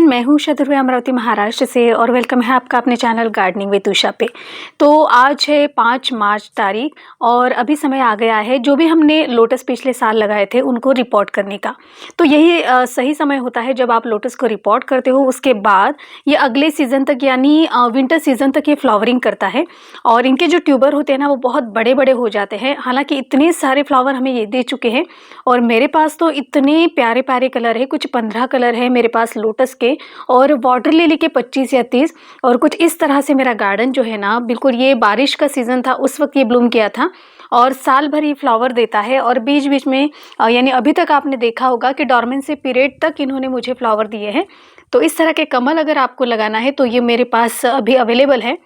मैं हूँ शत्रुघ्न अमरावती महाराष्ट्र से और वेलकम है आपका अपने चैनल गार्डनिंग विद उषा पे। तो आज है 5 मार्च तारीख और अभी समय आ गया है जो भी हमने लोटस पिछले साल लगाए थे उनको रिपोर्ट करने का। तो यही सही समय होता है जब आप लोटस को रिपोर्ट करते हो। उसके बाद ये अगले सीज़न तक यानी विंटर सीज़न तक ये फ्लावरिंग करता है और इनके जो ट्यूबर होते हैं ना वो बहुत बड़े बड़े हो जाते हैं। हालाँकि इतने सारे फ्लावर हमें ये दे चुके हैं और मेरे पास तो इतने प्यारे प्यारे कलर है, कुछ 15 कलर है मेरे पास लोटस के और वाटर लिली के 25 या 30 और कुछ इस तरह से मेरा गार्डन जो है ना बिल्कुल ये बारिश का सीज़न था उस वक्त ये ब्लूम किया था और साल भर ये फ्लावर देता है। और बीच बीच में यानी अभी तक आपने देखा होगा कि डॉर्मेंसी पीरियड तक इन्होंने मुझे फ्लावर दिए हैं। तो इस तरह के कमल अगर आपको लगाना है तो ये मेरे पास अभी अवेलेबल है।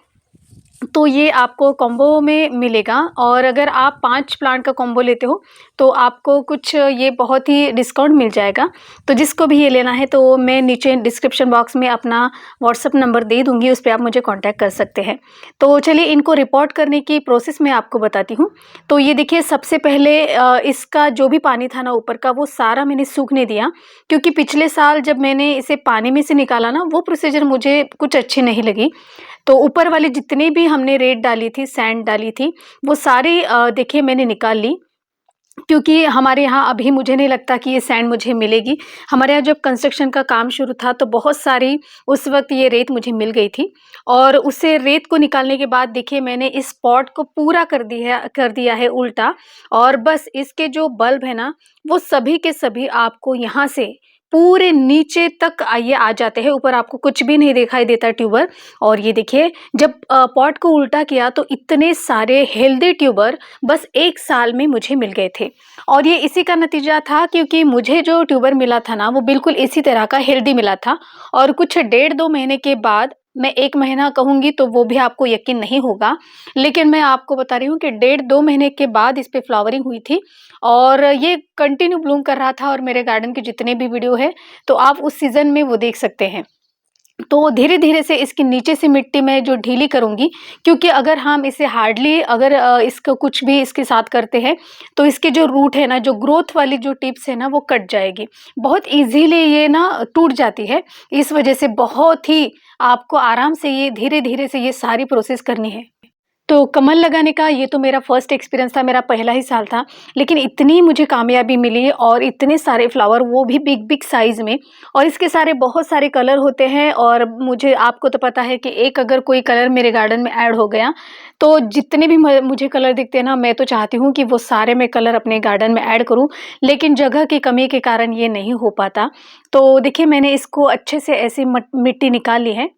तो ये आपको कॉम्बो में मिलेगा और अगर आप 5 प्लांट का कॉम्बो लेते हो तो आपको कुछ ये बहुत ही डिस्काउंट मिल जाएगा। तो जिसको भी ये लेना है तो मैं नीचे डिस्क्रिप्शन बॉक्स में अपना व्हाट्सअप नंबर दे दूँगी, उस पे आप मुझे कांटेक्ट कर सकते हैं। तो चलिए इनको रिपोर्ट करने की प्रोसेस मैं आपको बताती हूँ। तो ये देखिए सबसे पहले इसका जो भी पानी था ना ऊपर का वो सारा मैंने सूखने दिया, क्योंकि पिछले साल जब मैंने इसे पानी में से निकाला ना वो प्रोसीजर मुझे कुछ अच्छी नहीं लगी। तो ऊपर वाले जितने भी हमने रेत डाली थी, सैंड डाली थी, वो सारी देखिए मैंने निकाल ली, क्योंकि हमारे यहाँ अभी मुझे नहीं लगता कि ये सैंड मुझे मिलेगी। हमारे यहाँ जब कंस्ट्रक्शन का काम शुरू था तो बहुत सारी उस वक्त ये रेत मुझे मिल गई थी और उससे रेत को निकालने के बाद देखिए मैंने इस पॉट को पूरा कर दिया है उल्टा। और बस इसके जो बल्ब है ना वो सभी के सभी आपको यहाँ से पूरे नीचे तक ये आ जाते हैं, ऊपर आपको कुछ भी नहीं दिखाई देता ट्यूबर। और ये देखिए जब पॉट को उल्टा किया तो इतने सारे हेल्दी ट्यूबर बस 1 साल में मुझे मिल गए थे। और ये इसी का नतीजा था, क्योंकि मुझे जो ट्यूबर मिला था ना वो बिल्कुल इसी तरह का हेल्दी मिला था। और कुछ 1.5-2 महीने के बाद, मैं 1 महीना कहूँगी तो वो भी आपको यकीन नहीं होगा, लेकिन मैं आपको बता रही हूँ कि 1.5-2 महीने के बाद इस पे फ्लावरिंग हुई थी और ये कंटिन्यू ब्लूम कर रहा था। और मेरे गार्डन के जितने भी वीडियो है तो आप उस सीज़न में वो देख सकते हैं। तो धीरे-धीरे से इसके नीचे से मिट्टी मैं जो ढीली करूँगी, क्योंकि अगर हम इसे हार्डली अगर इसको कुछ भी इसके साथ करते हैं तो इसके जो रूट है ना, जो ग्रोथ वाली जो टिप्स है ना वो कट जाएगी। बहुत ईज़िली ये ना टूट जाती है। इस वजह से बहुत ही आपको आराम से ये धीरे-धीरे से ये सारी प्रोसेस करनी है। तो कमल लगाने का ये तो मेरा फर्स्ट एक्सपीरियंस था, मेरा पहला ही साल था, लेकिन इतनी मुझे कामयाबी मिली और इतने सारे फ्लावर वो भी बिग बिग साइज़ में। और इसके सारे बहुत सारे कलर होते हैं और मुझे आपको तो पता है कि एक अगर कोई कलर मेरे गार्डन में ऐड हो गया तो जितने भी मुझे कलर दिखते हैं ना मैं तो चाहती हूँ कि वो सारे मैं कलर अपने गार्डन में ऐड करूँ, लेकिन जगह की कमी के कारण ये नहीं हो पाता। तो देखिए मैंने इसको अच्छे से ऐसी मिट्टी निकाल ली है।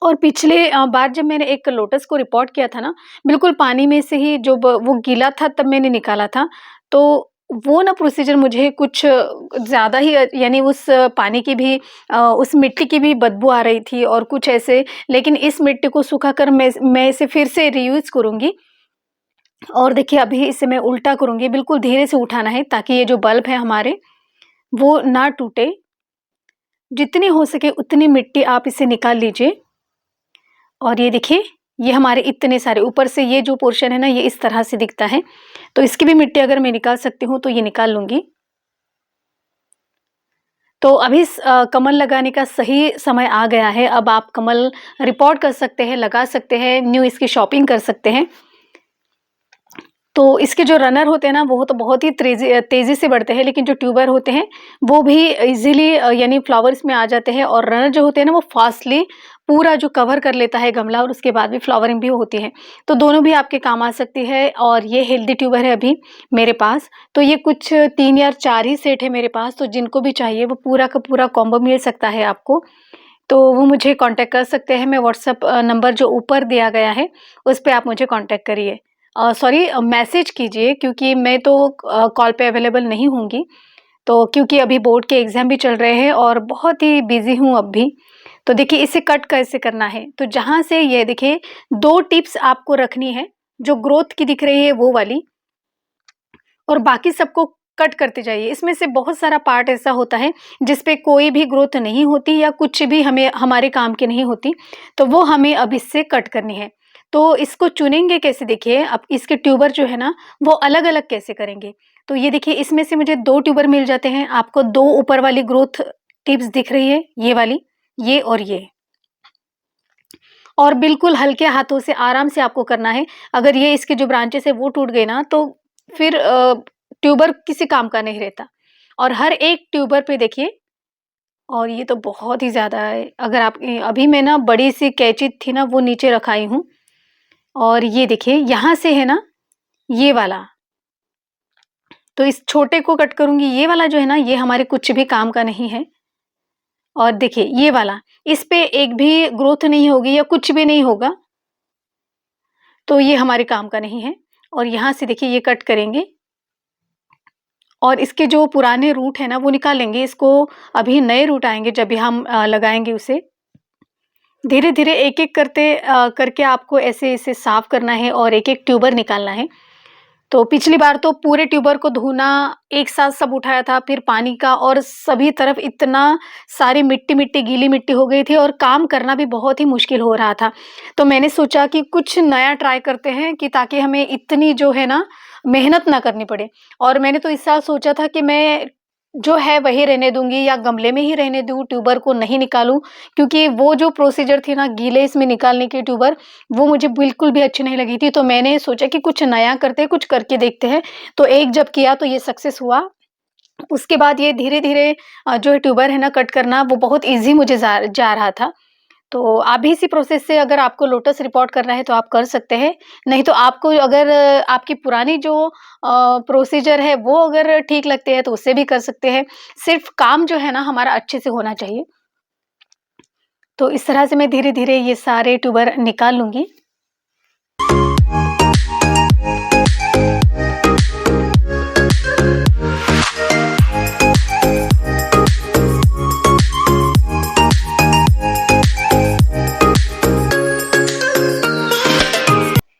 और पिछले बार जब मैंने एक लोटस को रिपोर्ट किया था ना, बिल्कुल पानी में से ही जो वो गीला था तब मैंने निकाला था। तो वो ना प्रोसीजर मुझे कुछ ज़्यादा ही यानी उस पानी की भी उस मिट्टी की भी बदबू आ रही थी और कुछ ऐसे। लेकिन इस मिट्टी को सुखाकर मैं इसे फिर से रीयूज़ करूँगी। और देखिए अभी इसे मैं उल्टा करूँगी, बिल्कुल धीरे से उठाना है ताकि ये जो बल्ब है हमारे वो ना टूटे। जितनी हो सके उतनी मिट्टी आप इसे निकाल लीजिए। और ये देखिए ये हमारे इतने सारे ऊपर से ये जो पोर्शन है ना ये इस तरह से दिखता है। तो इसकी भी मिट्टी अगर मैं निकाल सकती हूँ तो ये निकाल लूँगी। तो अभी कमल लगाने का सही समय आ गया है। अब आप कमल रिपोर्ट कर सकते हैं, लगा सकते हैं, न्यू इसकी शॉपिंग कर सकते हैं। तो इसके जो रनर होते हैं ना वो तो बहुत ही तेज़ी से बढ़ते हैं, लेकिन जो ट्यूबर होते हैं वो भी इजीली यानी फ्लावर्स में आ जाते हैं। और रनर जो होते हैं ना वो फास्टली पूरा जो कवर कर लेता है गमला और उसके बाद भी फ्लावरिंग भी होती है। तो दोनों भी आपके काम आ सकती है। और ये हेल्दी ट्यूबर है अभी मेरे पास, तो ये कुछ 3 या 4 ही सेट है मेरे पास। तो जिनको भी चाहिए वो पूरा का पूरा कॉम्बो मिल सकता है आपको। तो वो मुझे कांटेक्ट कर सकते हैं। मैं व्हाट्सएप नंबर जो ऊपर दिया गया है उस पे आप मुझे कांटेक्ट करिए, सॉरी मैसेज कीजिए, क्योंकि मैं तो कॉल पे अवेलेबल नहीं होंगी। तो क्योंकि अभी बोर्ड के एग्ज़ाम भी चल रहे हैं और बहुत ही बिज़ी हूँ अब भी। तो देखिए इसे कट कैसे करना है, तो जहाँ से ये देखिए 2 टिप्स आपको रखनी है, जो ग्रोथ की दिख रही है वो वाली, और बाकी सबको कट करते जाइए। इसमें से बहुत सारा पार्ट ऐसा होता है जिस पे कोई भी ग्रोथ नहीं होती या कुछ भी हमें हमारे काम की नहीं होती, तो वो हमें अब इससे कट करनी है। तो इसको चुनेंगे कैसे, देखिए अब इसके ट्यूबर जो है ना वो अलग-अलग कैसे करेंगे। तो ये देखिए इसमें से मुझे 2 ट्यूबर मिल जाते हैं। आपको 2 ऊपर वाली ग्रोथ टिप्स दिख रही है ये वाली, ये और ये। और बिल्कुल हल्के हाथों से आराम से आपको करना है। अगर ये इसके जो ब्रांचेस है वो टूट गए ना तो फिर ट्यूबर किसी काम का नहीं रहता। और हर एक ट्यूबर पे देखिए, और ये तो बहुत ही ज़्यादा है। अगर आप अभी मैं ना बड़ी-सी कैंची थी ना वो नीचे रखाई हूँ, और ये देखिए यहाँ से है ना ये वाला, तो इस छोटे को कट करूँगी। ये वाला जो है ना ये हमारे कुछ भी काम का नहीं है। और देखिए ये वाला, इस पे एक भी ग्रोथ नहीं होगी या कुछ भी नहीं होगा, तो ये हमारे काम का नहीं है। और यहाँ से देखिए ये कट करेंगे और इसके जो पुराने रूट है ना वो निकालेंगे। इसको अभी नए रूट आएँगे जब भी हम लगाएँगे उसे। धीरे-धीरे एक-एक करके आपको ऐसे इसे साफ करना है और एक-एक ट्यूबर निकालना है। तो पिछली बार तो पूरे ट्यूबर को धोना, एक साथ सब उठाया था, फिर पानी का, और सभी तरफ इतना सारी मिट्टी-मिट्टी, गीली मिट्टी हो गई थी और काम करना भी बहुत ही मुश्किल हो रहा था। तो मैंने सोचा कि कुछ नया ट्राई करते हैं कि ताकि हमें इतनी जो है ना मेहनत ना करनी पड़े। और मैंने तो इस साल सोचा था कि मैं जो है वही रहने दूँगी या गमले में ही रहने दूँ, ट्यूबर को नहीं निकालूँ, क्योंकि वो जो प्रोसीजर थी ना गीले इसमें निकालने की ट्यूबर, वो मुझे बिल्कुल भी अच्छी नहीं लगी थी। तो मैंने सोचा कि कुछ नया करते हैं, कुछ करके देखते हैं। तो एक जब किया तो ये सक्सेस हुआ। उसके बाद ये धीरे-धीरे जो है ट्यूबर है ना कट करना वो बहुत ईज़ी मुझे जा जा रहा था। तो आप भी इसी प्रोसेस से अगर आपको लोटस रिपोर्ट करना है तो आप कर सकते हैं। नहीं तो आपको अगर आपकी पुरानी जो प्रोसीजर है वो अगर ठीक लगती है तो उससे भी कर सकते हैं। सिर्फ़ काम जो है ना हमारा अच्छे से होना चाहिए। तो इस तरह से मैं धीरे-धीरे ये सारे ट्यूबर निकाल लूँगी।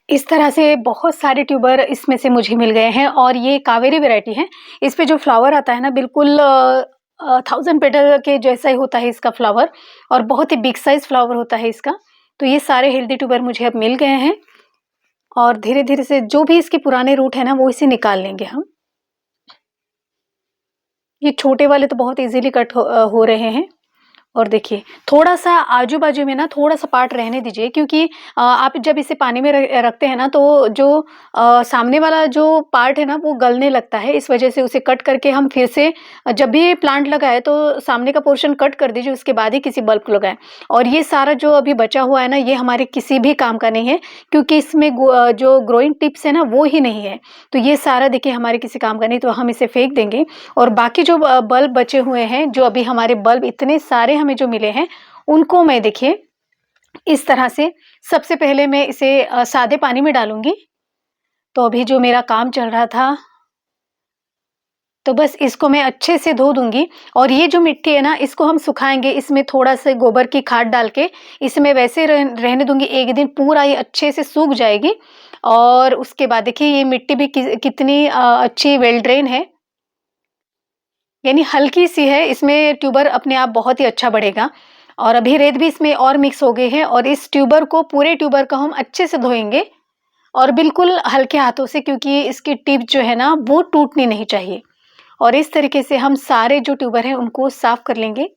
इस तरह से बहुत सारे ट्यूबर इसमें से मुझे मिल गए हैं, और ये कावेरी वैरायटी है। इस पे जो फ्लावर आता है ना बिल्कुल 1000 पेटल के जैसा ही होता है इसका फ्लावर, और बहुत ही बिग साइज़ फ्लावर होता है इसका। तो ये सारे हेल्दी ट्यूबर मुझे अब मिल गए हैं, और धीरे-धीरे से जो भी इसके पुराने रूट है ना वो इसे निकाल लेंगे हम। ये छोटे वाले तो बहुत ईज़िली कट हो रहे हैं। और देखिए थोड़ा-सा आजू-बाजू में ना थोड़ा-सा पार्ट रहने दीजिए, क्योंकि आप जब इसे पानी में रखते हैं ना तो जो सामने वाला जो पार्ट है ना वो गलने लगता है। इस वजह से उसे कट करके हम फिर से जब भी प्लांट लगाएँ तो सामने का पोर्शन कट कर दीजिए, उसके बाद ही किसी बल्ब को लगाएँ। और ये सारा जो अभी बचा हुआ है ना ये हमारे किसी भी काम का नहीं है, क्योंकि इसमें जो ग्रोइंग टिप्स है ना वो ही नहीं है। तो ये सारा देखिए हमारे किसी काम का नहीं, तो हम इसे फेंक देंगे। और बाकी जो बल्ब बचे हुए हैं, जो अभी हमारे बल्ब इतने सारे हमें जो मिले हैं, उनको मैं देखिए इस तरह से सबसे पहले मैं इसे सादे पानी में डालूँगी। तो अभी जो मेरा काम चल रहा था, तो बस इसको मैं अच्छे से धो दूँगी। और ये जो मिट्टी है ना इसको हम सुखाएँगे, इसमें थोड़ा-सा गोबर की खाद डाल के इसे मैं वैसे रहने दूँगी। एक दिन पूरा ये अच्छे से सूख जाएगी, और उसके बाद देखिए ये मिट्टी भी कितनी अच्छी वेल ड्रेन है। यानी हल्की-सी है, इसमें ट्यूबर अपने आप बहुत ही अच्छा बढ़ेगा। और अभी रेत भी इसमें और मिक्स हो गई है, और इस ट्यूबर को, पूरे ट्यूबर को हम अच्छे से धोएँगे, और बिल्कुल हल्के हाथों से, क्योंकि इसकी टिप जो है ना वो टूटनी नहीं चाहिए। और इस तरीके से हम सारे जो ट्यूबर हैं उनको साफ कर लेंगे।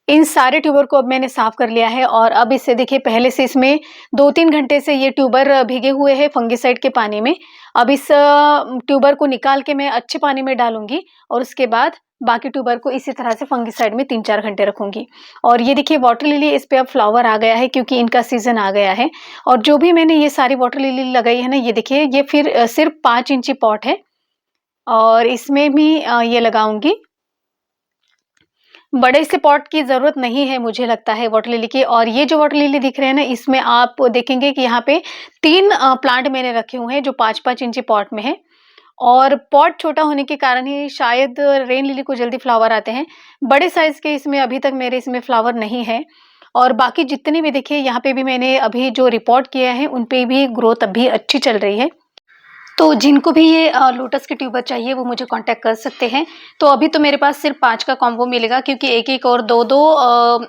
इन सारे ट्यूबर को अब मैंने साफ कर लिया है, और अब इसे देखिए पहले से इसमें 2-3 घंटे से ये ट्यूबर भीगे हुए हैं फंगिसाइड के पानी में। अब इस ट्यूबर को निकाल के मैं अच्छे पानी में डालूँगी, और उसके बाद बाकी ट्यूबर को इसी तरह से फंगिसाइड में 3-4 घंटे रखूँगी। और ये देखिए वाटर लिली, इस पे अब फ्लावर आ गया है क्योंकि इनका सीज़न आ गया है। और जो भी मैंने ये सारी वाटर लिली लगाई है ना, ये देखिए ये फिर सिर्फ़ 5 इंची पॉट है, और इसमें भी ये लगाऊँगी। बड़े से पॉट की ज़रूरत नहीं है मुझे लगता है वाटर लिली की। और ये जो वाटर लिली दिख रहे हैं ना, इसमें आप देखेंगे कि यहाँ पे 3 प्लांट मैंने रखे हुए हैं जो 5-5 इंची पॉट में है। और पॉट छोटा होने के कारण ही शायद रेन लिली को जल्दी फ्लावर आते हैं। बड़े साइज़ के इसमें अभी तक मेरे इसमें फ्लावर नहीं है। और बाकी जितने भी देखिए यहाँ पे भी मैंने अभी जो रिपोर्ट किया है उन पे भी ग्रोथ अभी अच्छी चल रही है। तो जिनको भी ये लोटस के ट्यूबर चाहिए वो मुझे कांटेक्ट कर सकते हैं। तो अभी तो मेरे पास सिर्फ 5 का कॉम्बो मिलेगा, क्योंकि एक-एक और 2-2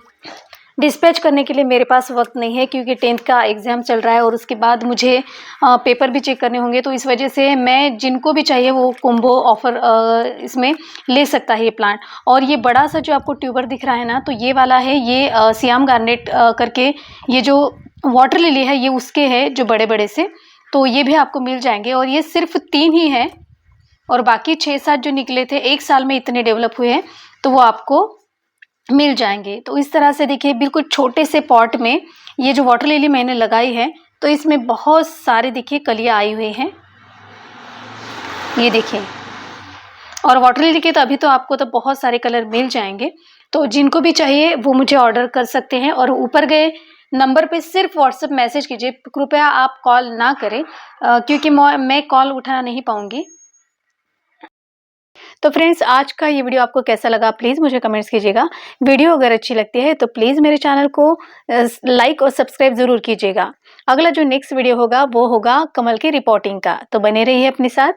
डिस्पैच करने के लिए मेरे पास वक्त नहीं है, क्योंकि 10th का एग्ज़ाम चल रहा है और उसके बाद मुझे पेपर भी चेक करने होंगे। तो इस वजह से मैं जिनको भी चाहिए वो कॉम्बो ऑफ़र इसमें ले सकता है ये प्लांट। और ये बड़ा सा जो आपको ट्यूबर दिख रहा है ना, तो ये वाला है, ये सियाम गार्नेट करके ये जो वाटर लिली है ये उसके है जो बड़े-बड़े से। तो ये भी आपको मिल जाएँगे और ये सिर्फ़ 3 ही हैं और बाकी 6-7 जो निकले थे 1 साल में इतने डेवलप हुए हैं, तो वो आपको मिल जाएँगे। तो इस तरह से देखिए बिल्कुल छोटे से पॉट में ये जो वाटर लिली मैंने लगाई है, तो इसमें बहुत सारे देखिए कलियाँ आई हुई हैं। ये देखिए, और वाटर लिली के तो अभी तो आपको तो बहुत सारे कलर मिल जाएँगे। तो जिनको भी चाहिए वो मुझे ऑर्डर कर सकते हैं और ऊपर गए नंबर पे सिर्फ़ व्हाट्सएप मैसेज कीजिए। कृपया आप कॉल ना करें, क्योंकि मैं कॉल उठा नहीं पाऊँगी। तो फ्रेंड्स, आज का ये वीडियो आपको कैसा लगा प्लीज़ मुझे कमेंट्स कीजिएगा। वीडियो अगर अच्छी लगती है तो प्लीज़ मेरे चैनल को लाइक और सब्सक्राइब ज़रूर कीजिएगा। अगला जो नेक्स्ट वीडियो होगा वो होगा कमल की रिपोर्टिंग का, तो बने रहिए अपने साथ।